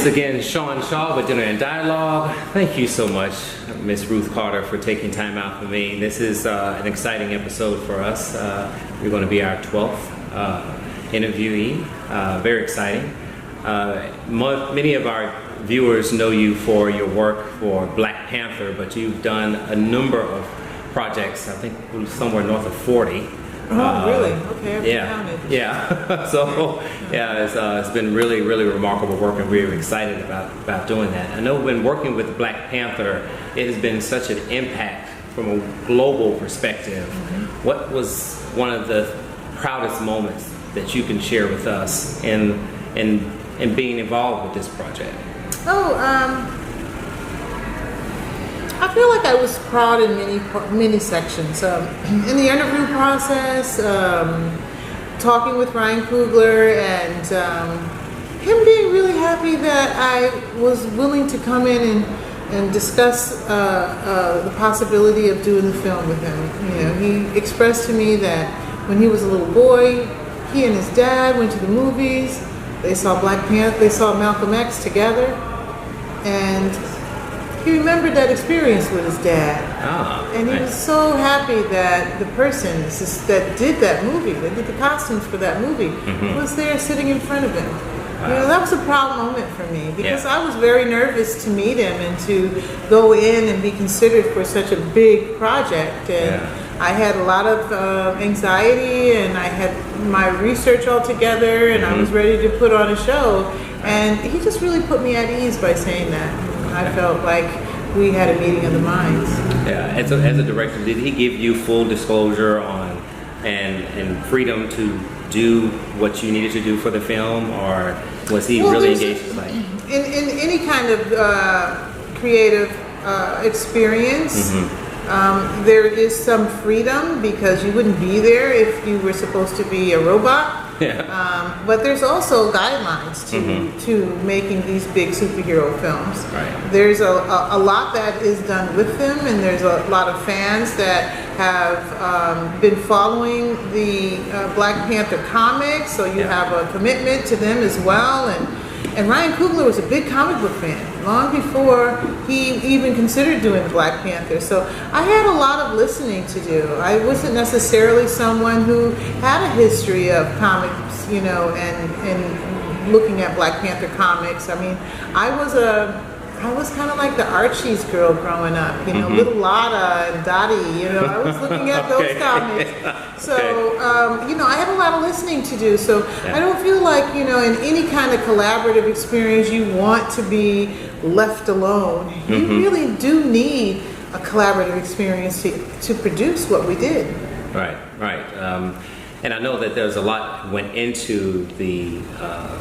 Again, Seane Shaw with Dinner and Dialogue. Thank you so much, Miss Ruth Carter, for taking time out for me. This is an exciting episode for us. You're going to be our 12th interviewee. Very exciting. Many of our viewers know you for your work for Black Panther, but you've done a number of projects, I think somewhere north of 40. Oh, really? Okay, I've counted. Yeah. So, it's been really, really remarkable work, and we're excited about doing that. I know when working with Black Panther, it has been such an impact from a global perspective. Mm-hmm. What was one of the proudest moments that you can share with us in being involved with this project? I feel like I was proud in many sections. In the interview process, talking with Ryan Coogler, and him being really happy that I was willing to come in and discuss the possibility of doing the film with him. You know, he expressed to me that when he was a little boy, he and his dad went to the movies. They saw Black Panther. They saw Malcolm X together, and he remembered that experience with his dad. And he was so happy that the person that did that movie, that did the costumes for that movie, was there sitting in front of him. Wow. You know, that was a proud moment for me, because I was very nervous to meet him and to go in and be considered for such a big project. And I had a lot of anxiety, and I had my research all together, and I was ready to put on a show. And he just really put me at ease by saying that. I felt like we had a meeting of the minds. Yeah, as a director, did he give you full disclosure on and freedom to do what you needed to do for the film, or was he really engaged? In any kind of creative experience, there is some freedom, because you wouldn't be there if you were supposed to be a robot. But there's also guidelines to making these big superhero films. Right. There's a lot that is done with them, and there's a lot of fans that have been following the Black Panther comics, so you have a commitment to them as well. And Ryan Coogler was a big comic book fan long before he even considered doing Black Panther. So I had a lot of listening to do. I wasn't necessarily someone who had a history of comics, you know, and looking at Black Panther comics. I mean, I was kind of like the Archie's girl growing up, you know, Little Lotta and Dottie, you know, I was looking at those comics. So, you know, I had a lot of listening to do. So I don't feel like, you know, in any kind of collaborative experience, you want to be left alone. You really do need a collaborative experience to produce what we did. Right. And I know that there's a lot went into the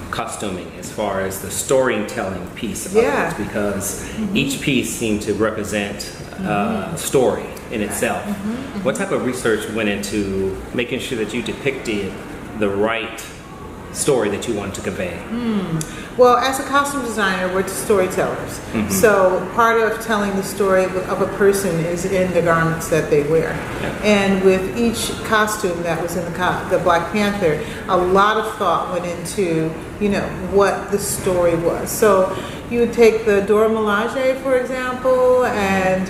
costuming as far as the storytelling piece of it, because each piece seemed to represent a story in itself. What type of research went into making sure that you depicted the right story that you wanted to convey? Well, as a costume designer, we're storytellers. So part of telling the story of a person is in the garments that they wear. And with each costume that was in the Black Panther, a lot of thought went into, you know, what the story was. So you would take the Dora Milaje, for example, and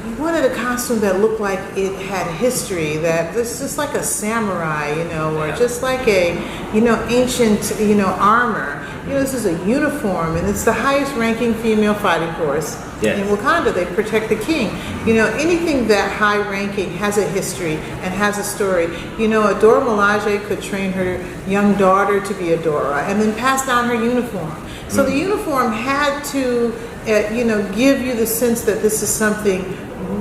you wanted a costume that looked like it had history, that this just like a samurai, you know, or just like a, you know, ancient, you know, armor. You know, this is a uniform, and it's the highest ranking female fighting force in Wakanda. They protect the king. You know, anything that high ranking has a history and has a story. You know, a Dora Milaje could train her young daughter to be a Dora and then pass down her uniform. So the uniform had to, you know, give you the sense that this is something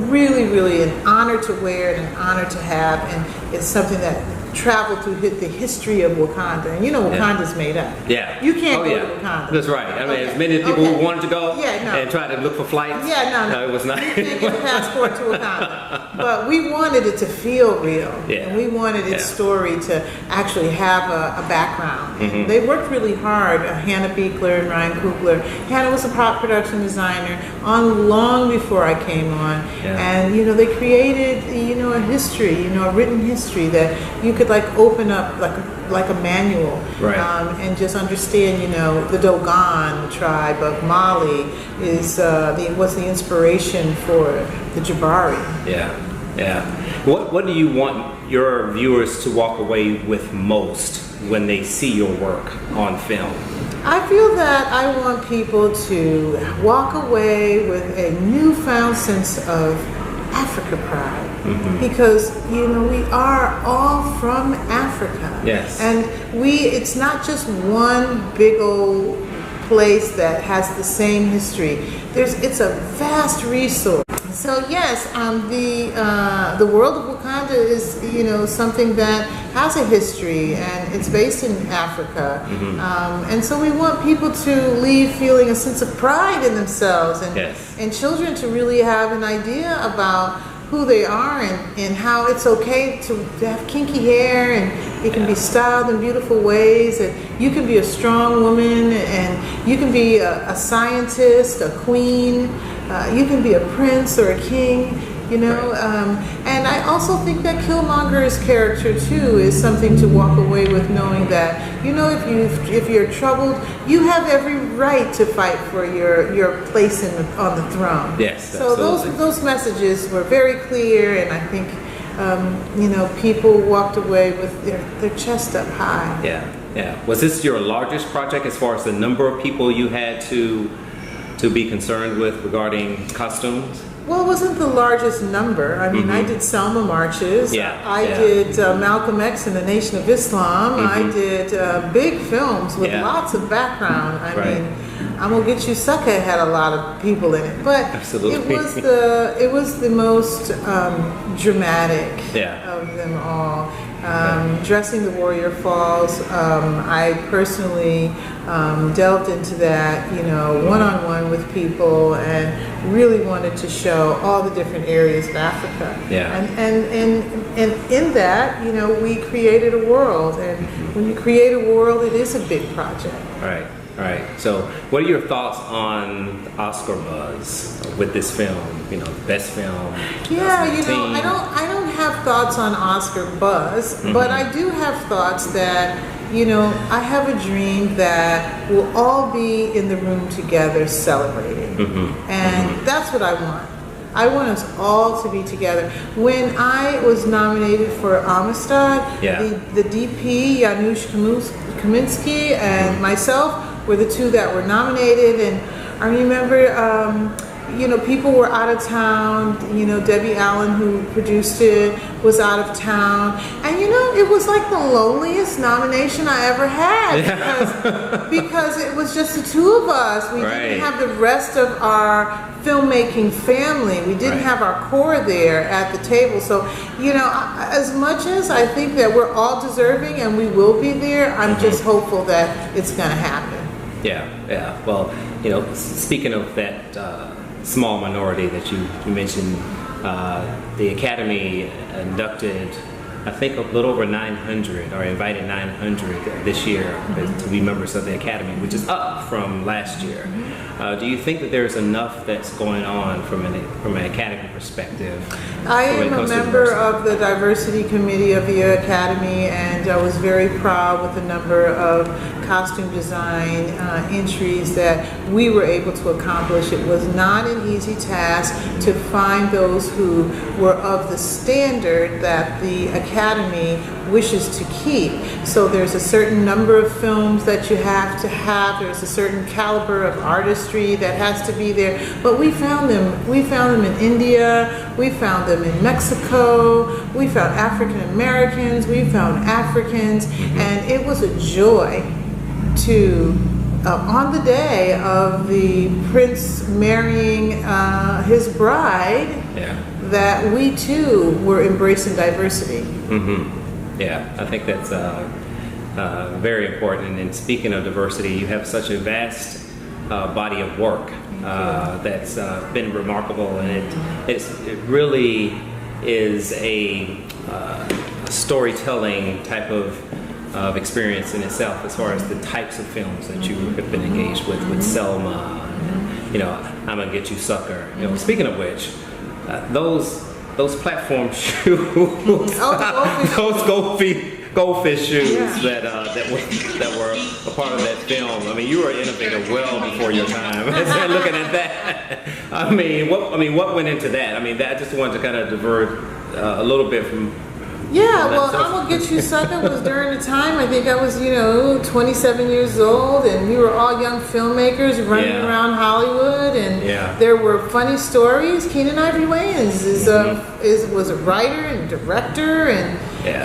really, really an honor to wear and an honor to have, and it's something that travel through the history of Wakanda. And you know Wakanda's made up. Yeah. You can't go to Wakanda. That's right. I mean, as many people who wanted to go and try to look for flights. No, it was not. You can't get a passport to Wakanda. But we wanted it to feel real. Yeah. And we wanted its story to actually have a background. And they worked really hard. Hannah Beekler and Ryan Coogler. Hannah was a production designer on long before I came on. Yeah. And, they created, a history, a written history that you could open up like a manual, right. And just understand, the Dogon tribe of Mali was the inspiration for the Jabari. Yeah. What do you want your viewers to walk away with most when they see your work on film? I feel that I want people to walk away with a newfound sense of Africa pride. Because we are all from Africa. Yes. And it's not just one big old place that has the same history. It's a vast resource. So yes, the world of Wakanda is something that has a history, and it's based in Africa. And so we want people to leave feeling a sense of pride in themselves, and children to really have an idea about who they are and how it's okay to have kinky hair, and it can be styled in beautiful ways, and you can be a strong woman, and you can be a scientist, a queen, you can be a prince or a king, and I also think that Killmonger's character too is something to walk away with, knowing that if you're troubled, you have every right to fight for your place on the throne. Yes. So those messages were very clear, and I think people walked away with their chest up high. Yeah. Was this your largest project as far as the number of people you had to be concerned with regarding costumes? Well, it wasn't the largest number. I mean, I did Selma marches. I did Malcolm X and the Nation of Islam. I did big films with lots of background. I mean, I'm Gonna Get You Sucker had a lot of people in it, but it was the most dramatic of them all. Dressing the Warrior Falls, I personally delved into that, one-on-one with people, and really wanted to show all the different areas of Africa. And in that, we created a world, and when you create a world, it is a big project. Right. So, what are your thoughts on Oscar buzz with this film? Best film. Yeah, I don't have thoughts on Oscar buzz, but I do have thoughts that, I have a dream that we'll all be in the room together celebrating, and that's what I want. I want us all to be together. When I was nominated for Amistad, the DP, Janusz Kaminski, and myself were the two that were nominated, and I remember, people were out of town. Debbie Allen, who produced it, was out of town, and it was like the loneliest nomination I ever had because it was just the two of us. We didn't have the rest of our filmmaking family. We didn't have our core there at the table. So, as much as I think that we're all deserving and we will be there, I'm just hopeful that it's going to happen. Yeah. Well, speaking of that small minority that you mentioned, the Academy inducted, I think, a little over 900, or invited 900 this year to be members of the Academy, which is up from last year. Do you think that there's enough that's going on from an Academy perspective? I am a member of the Diversity Committee of the Academy, and I was very proud with the number of costume design entries that we were able to accomplish. It was not an easy task to find those who were of the standard that the Academy wishes to keep. So there's a certain number of films that you have to have. There's a certain caliber of artistry that has to be there. But we found them. We found them in India. We found them in Mexico. We found African Americans. We found Africans. And it was a joy to, on the day of the prince marrying his bride, that we too were embracing diversity. Yeah, I think that's very important. And speaking of diversity, you have such a vast body of work that's been remarkable, and it really is a storytelling type of experience in itself, as far as the types of films that you have been engaged with Selma, and, you know, I'm Gonna Get You Sucker. You know, speaking of which, those platform shoes, those goldfish shoes that were a part of that film. I mean, you were an innovator well before your time. Looking at that, I mean, what went into that? I mean, that I just wanted to kind of divert a little bit from. Yeah, well, I'm Gonna Get You Sucker was during the time, I think I was, 27 years old, and we were all young filmmakers running around Hollywood, and there were funny stories. Keenan Ivory Wayans was a writer and director, and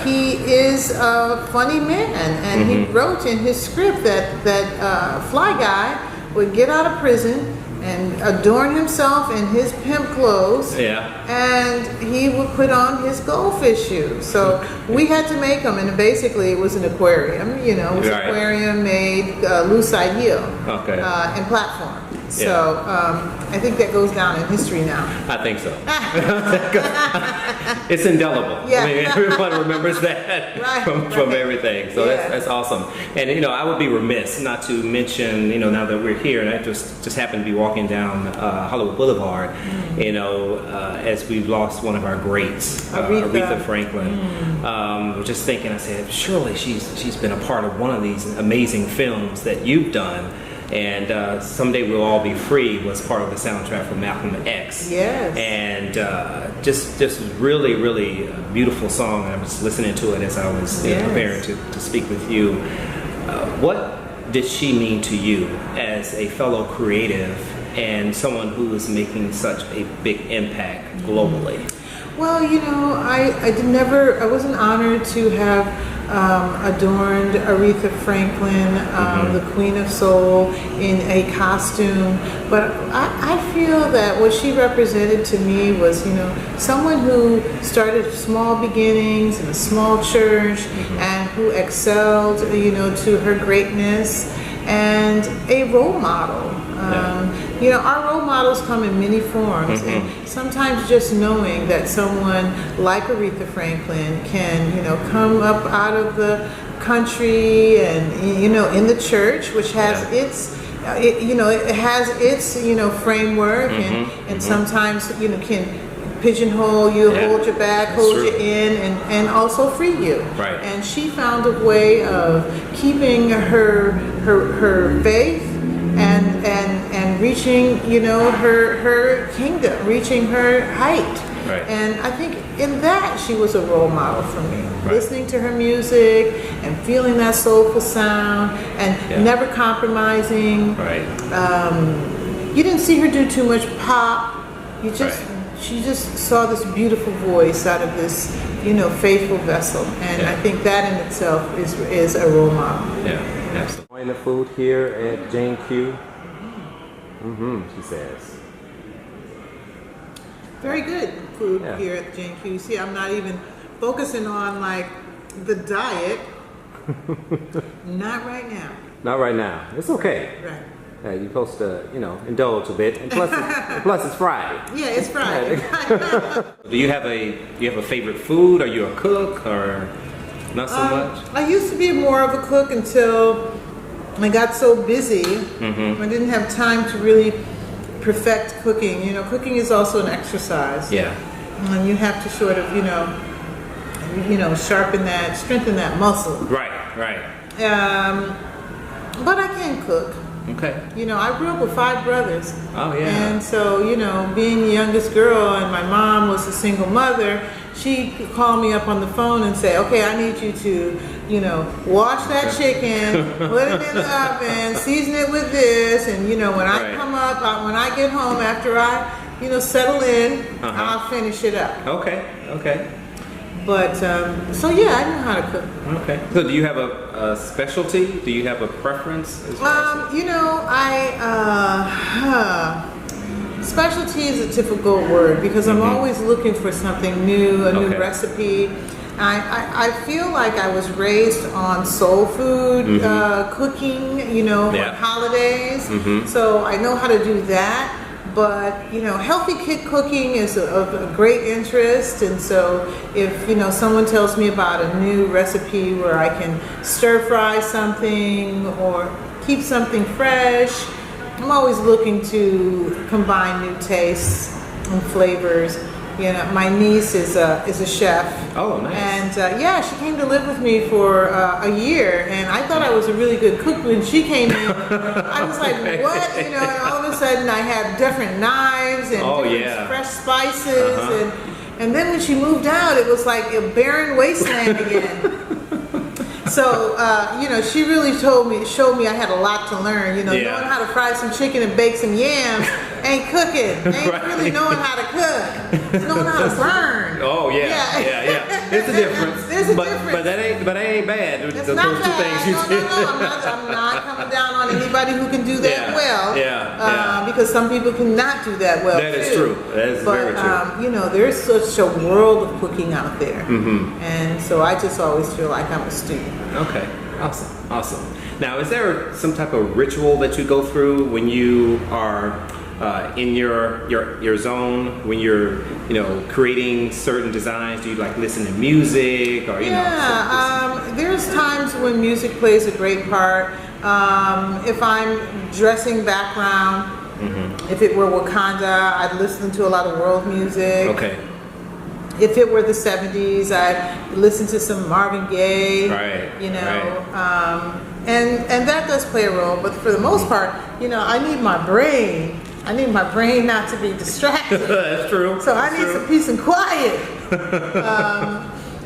he is a funny man, and he wrote in his script that Fly Guy would get out of prison and adorn himself in his pimp clothes, and he would put on his goldfish shoes. So we had to make them, and basically it was an aquarium. It was an aquarium made lucite heel and platform. So I think that goes down in history now. I think so. It's indelible. I mean, everyone remembers that from everything. So that's awesome. And I would be remiss not to mention, now that we're here, and I just happened to be walking down Hollywood Boulevard, as we've lost one of our greats, Aretha Franklin. Just thinking, I said, surely she's been a part of one of these amazing films that you've done. And Someday We'll All Be Free was part of the soundtrack for Malcolm X. Yes. And just really, really a beautiful song. I was listening to it as I was preparing to speak with you. What did she mean to you as a fellow creative and someone who is making such a big impact globally? Well, I wasn't honored to have adorned Aretha Franklin, the Queen of Soul, in a costume. But I feel that what she represented to me was, someone who started small beginnings in a small church and who excelled, to her greatness, and a role model. Our role models come in many forms, and sometimes just knowing that someone like Aretha Franklin can, come up out of the country and, in the church, which has it has its, framework, and sometimes, can pigeonhole you, hold you back, hold you in, and also free you. Right. And she found a way of keeping her faith and reaching, her kingdom, reaching her height. Right. And I think in that she was a role model for me. Right. Listening to her music and feeling that soulful sound and never compromising. Right. You didn't see her do too much pop. She just saw this beautiful voice out of this, faithful vessel. And I think that in itself is a role model. Yeah, absolutely. Enjoying the food here at Jane Q. She says. Very good food here at Jane Q. See, I'm not even focusing on the diet. Not right now. Not right now. It's okay. Right. You're supposed to, indulge a bit, and plus it's Friday. Yeah, it's Friday. Do you have a favorite food? Are you a cook or not so much? I used to be more of a cook until I got so busy. I didn't have time to really perfect cooking. Cooking is also an exercise. Yeah. And you have to sort of, strengthen that muscle. Right. But I can cook. Okay. I grew up with 5 brothers. Oh, yeah. And so, being the youngest girl and my mom was a single mother, she could call me up on the phone and say, okay, I need you to, wash that chicken, put it in the oven, season it with this, and, when I come up, when I get home after I, settle in, I'll finish it up. Okay. But, so yeah, I know how to cook. Okay. So do you have a specialty? Do you have a preference? Specialty is a difficult word because I'm always looking for something new, a new recipe. I feel like I was raised on soul food cooking, you know, Yeah. on holidays. Mm-hmm. So I know how to do that. But, you know, healthy kid cooking is of a great interest. And so if, you know, someone tells me about a new recipe where I can stir fry something or keep something fresh, I'm always looking to combine new tastes and flavors. You know, my niece is a chef. Oh, nice. And yeah, she came to live with me for a year, and I thought I was a really good cook when she came in. I was like, what? You know, and all of a sudden I had different knives and different fresh spices, and then when she moved out, it was like a barren wasteland again. So, you know, she really showed me I had a lot to learn. You know, knowing how to fry some chicken and bake some yams ain't cooking. Ain't really knowing how to cook. It's knowing how to burn. Oh yeah. There's a difference. There's a but, difference. But that ain't bad. It's those not two bad. things you did. No. I'm not coming down on anybody who can do that well. Because some people cannot do that well. That is true. That is very true. You know, there's such a world of cooking out there, and so I just always feel like I'm a student. Okay, awesome. Now, is there some type of ritual that you go through when you are in your zone, when you're, you know, creating certain designs? Do you like listen to music or, you know? There's times when music plays a great part. If I'm dressing background, if it were Wakanda, I'd listen to a lot of world music. Okay. If it were the 70s, I'd listen to some Marvin Gaye. Right. You know, and that does play a role. But for the most part, you know, I need my brain. I need my brain not to be distracted. That's true. So I need some peace and quiet.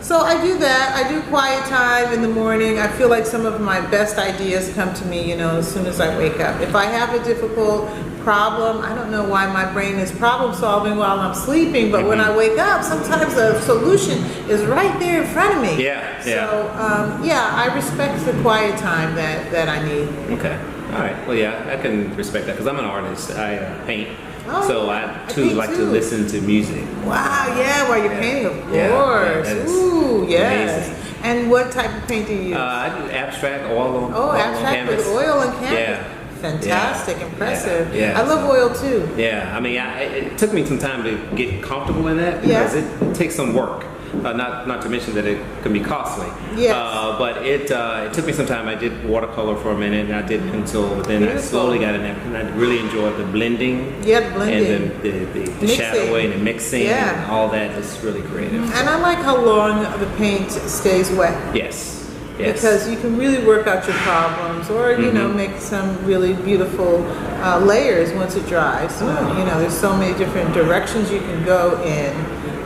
So I do that. I do quiet time in the morning. I feel like some of my best ideas come to me, you know, as soon as I wake up. If I have a difficult problem, I don't know why my brain is problem solving while I'm sleeping, but when I wake up, sometimes the solution is right there in front of me. So I respect the quiet time that I need. Okay. All right. Well, yeah, I can respect that because I'm an artist. I paint. Oh, so I too like to listen to music. Wow, yeah, while you're painting, of course. Ooh, yes. Amazing. And what type of paint do you use? I do abstract, oil on abstract canvas. with oil and canvas. Yeah. Fantastic, impressive. Yeah. I love oil too. Yeah, I mean, it took me some time to get comfortable in that because it takes some work. Not to mention that it can be costly. Yes. But it took me some time. I did watercolor for a minute, and I did pencil. Then I slowly got in there, and I really enjoyed the blending. Yeah, the blending. And the shadowing and mixing and all that is really creative. And I like how long the paint stays wet. Yes. Because you can really work out your problems, or you know, make some really beautiful layers once it dries. So, you know, there's so many different directions you can go in.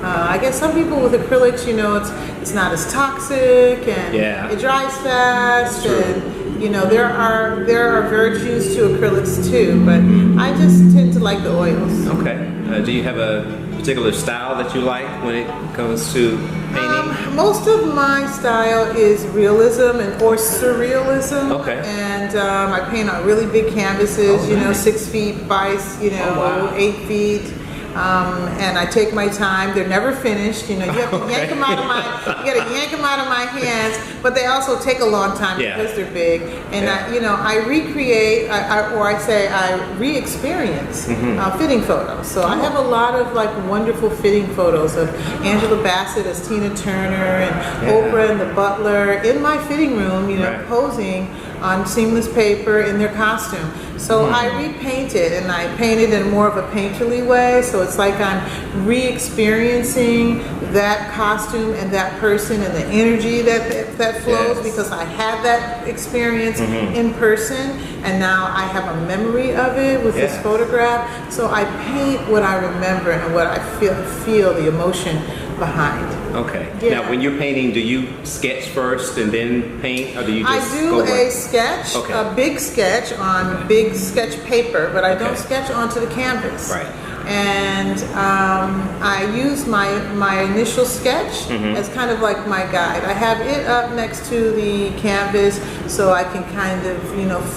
I guess some people with acrylics, you know, it's not as toxic and it dries fast, and you know, there are virtues to acrylics too. But I just tend to like the oils. Okay. Do you have a particular style that you like when it comes to painting? Most of my style is realism or surrealism. Okay. And I paint on really big canvases, you know, 6 feet by 8 feet. And I take my time. They're never finished. You know, you have to yank them out of my hands. But they also take a long time because they're big. And I recreate, I re-experience fitting photos. So I have a lot of like wonderful fitting photos of Angela Bassett as Tina Turner and Oprah and the Butler in my fitting room. You know, posing on seamless paper in their costume. So I repaint it, and I paint it in more of a painterly way. So it's like I'm re-experiencing that costume and that person and the energy that flows because I had that experience in person, and now I have a memory of it with this photograph. So I paint what I remember and what I feel the emotion behind. Okay. Now, when you're painting, do you sketch first and then paint, or do you just I do a sketch, a big sketch on big sketch paper, but I don't sketch onto the canvas. Right. and I use my initial sketch as kind of like my guide. I have it up next to the canvas so I can kind of,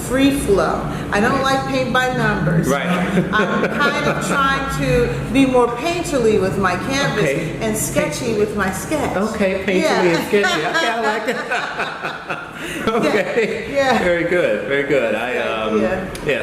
free flow. I don't like paint by numbers. Right. I'm kind of trying to be more painterly with my canvas and sketchy with my sketch. Okay, painterly and sketchy. Okay, I like it. Okay. Yeah. Very good. Very good.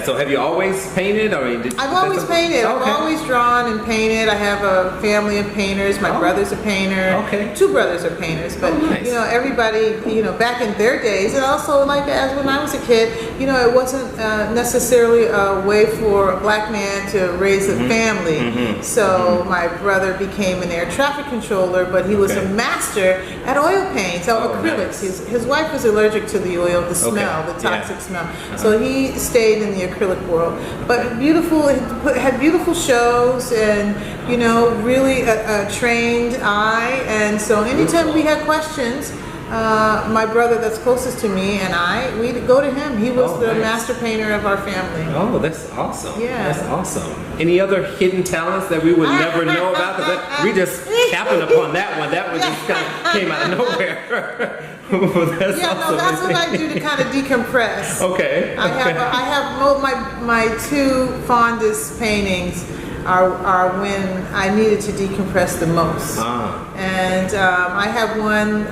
So have you always painted? I've always painted. I've always drawn and painted. I have a family of painters. My brother's a painter. Okay. 2 brothers are painters. But nice. Everybody, back in their days, and also like as when I was a kid, it wasn't necessarily a way for a black man to raise a family. So my brother became an air traffic controller, but he was a master at oil paints, acrylics. Nice. His wife was allergic to the oil, the smell, the toxic smell. So he stayed in the acrylic world. But beautiful, had beautiful shows and, really a trained eye. And so anytime we had questions, my brother that's closest to me and we'd go to him. He was the master painter of our family. Oh, that's awesome. Yeah. That's awesome. Any other hidden talents that we would never know about? Because we just happened upon that one. That one just kind of came out of nowhere. That's awesome. That's what I do to kind of decompress. Okay. I have my 2 fondest paintings are when I needed to decompress the most. And I have one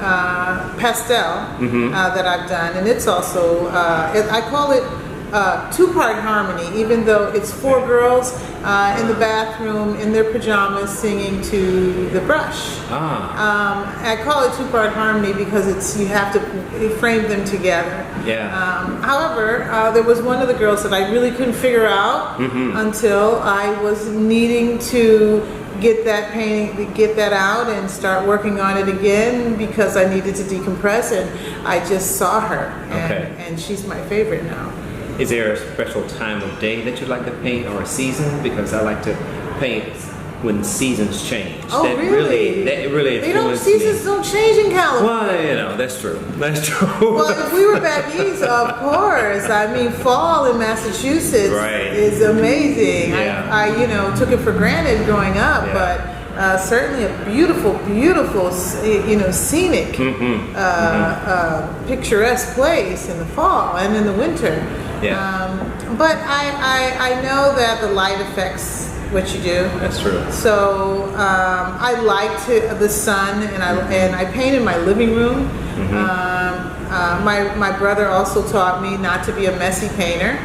pastel that I've done, and it's also I call it 2-part harmony, even though it's 4 girls in the bathroom in their pajamas singing to the brush. I call it 2-part harmony because you have to frame them together. However, there was one of the girls that I really couldn't figure out until I was needing to get that painting, get that out and start working on it again because I needed to decompress, and I just saw her, and she's my favorite now. Is there a special time of day that you like to paint, or a season? Because I like to paint when seasons change. Oh, really? That really influences me. Seasons don't change in California. Well, that's true. That's true. Well, if we were back east, of course. I mean, fall in Massachusetts is amazing. Yeah. I took it for granted growing up, but certainly a beautiful, scenic, picturesque place in the fall and in the winter. But I know that the light affects what you do. That's true. So I like the sun, and I paint in my living room. My brother also taught me not to be a messy painter,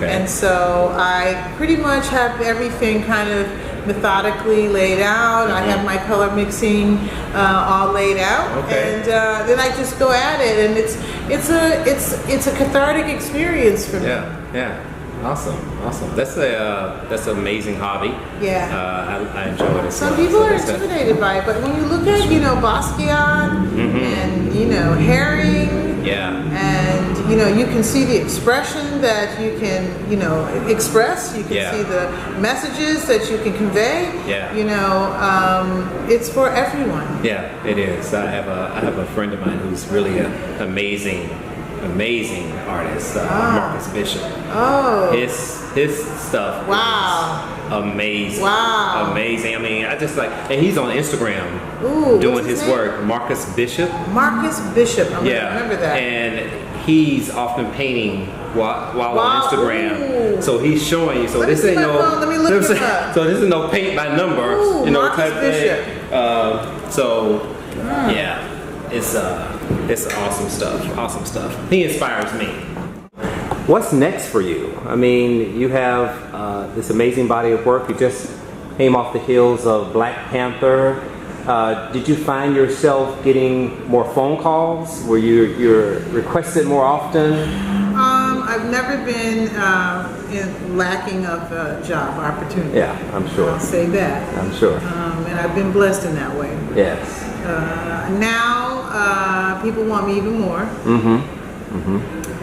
and so I pretty much have everything kind of methodically laid out. I have my color mixing all laid out, and then I just go at it, and it's a cathartic experience for me. Yeah. Awesome. That's an amazing hobby. I enjoy it. Some people are intimidated by it, but when you look at Basquiat and herring, and you can see the expression that you can express. You can see the messages that you can convey. It's for everyone. Yeah, it is. I have a friend of mine who's really an amazing artist, Marcus Bishop. His stuff is amazing. Amazing. I mean, I just and he's on Instagram doing his work. Marcus Bishop. I'm gonna remember that. And he's often painting while on Instagram. So he's showing you. So this ain't no. Let me look him up. So this is no paint by number, Marcus type Bishop. thing. It's awesome stuff. He inspires me. What's next for you? I mean, you have this amazing body of work. You just came off the heels of Black Panther. Did you find yourself getting more phone calls? Were you're requested more often? I've never been lacking of job opportunity. Yeah, I'm sure. I'll say that. I'm sure. And I've been blessed in that way. Yes. Now people want me even more.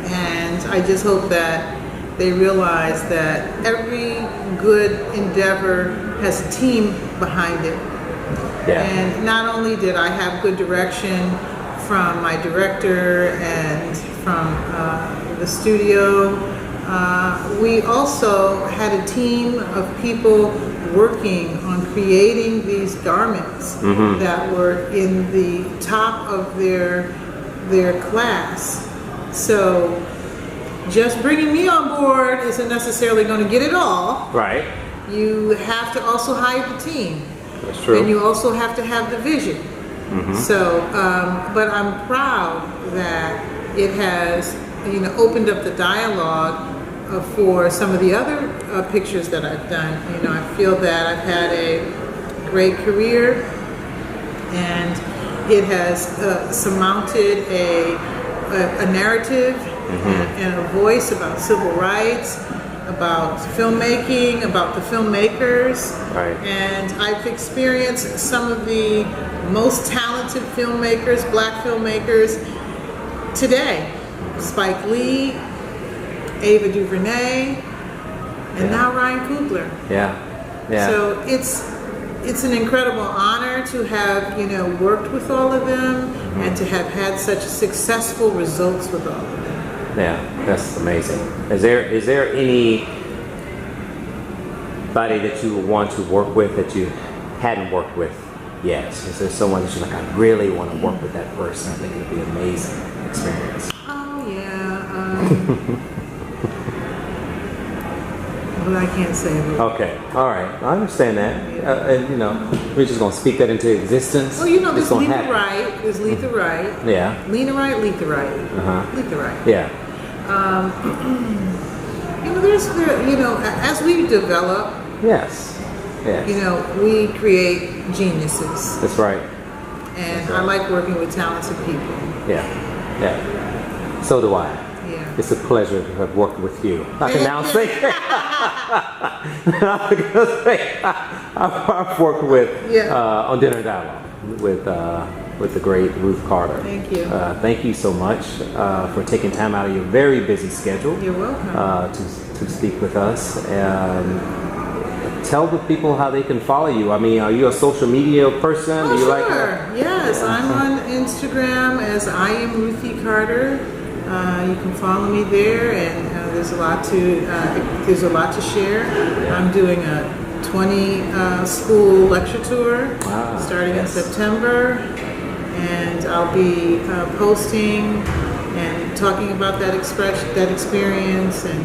And I just hope that they realize that every good endeavor has a team behind it. And not only did I have good direction from my director and from the studio, we also had a team of people working on creating these garments that were in the top of their class. So just bringing me on board isn't necessarily going to get it all. Right. You have to also hire the team. That's true. And you also have to have the vision. So, but I'm proud that it has, opened up the dialogue for some of the other pictures that I've done. I feel that I've had a great career, and it has surmounted a narrative and a voice about civil rights, about filmmaking, about the filmmakers. Right. And I've experienced some of the most talented filmmakers, black filmmakers today. Spike Lee, Ava DuVernay, and now Ryan Coogler. Yeah. Yeah. So it's an incredible honor to have, worked with all of them and to have had such successful results with all of them. Yeah, that's amazing. Is there anybody that you would want to work with that you hadn't worked with yet? Is there someone that you're like, I really want to work with that person? I think it would be an amazing experience. Oh yeah. But I can't say it. Okay, all right, I understand that. And we're just gonna speak that into existence. Well, there's Letha Wright. There's Letha Wright. Yeah. Letha Wright. Letha Wright. Yeah. As we develop, Yes. we create geniuses. That's right. And I like working with talented people. Yeah. Yeah. So do I. Yeah. It's a pleasure to have worked with you. I can now say I've worked with on Dinner Dialogue with the great Ruth Carter. Thank you. Thank you so much for taking time out of your very busy schedule. You're welcome. To speak with us. Tell the people how they can follow you. I mean, are you a social media person? Oh, Do you sure. like Yes, I'm on Instagram as I am Ruth E. Carter. You can follow me there, and there's a lot to share. Yeah. I'm doing a 20 school lecture tour starting in September, and I'll be posting and talking about that experience, and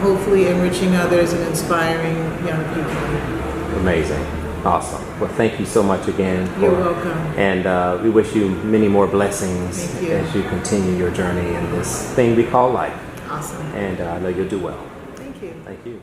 hopefully enriching others and inspiring young people. Amazing. Awesome. Well, thank you so much again. You're welcome. And we wish you many more blessings Thank you. as you continue your journey in this thing we call life. Awesome. And I know you'll do well. Thank you. Thank you.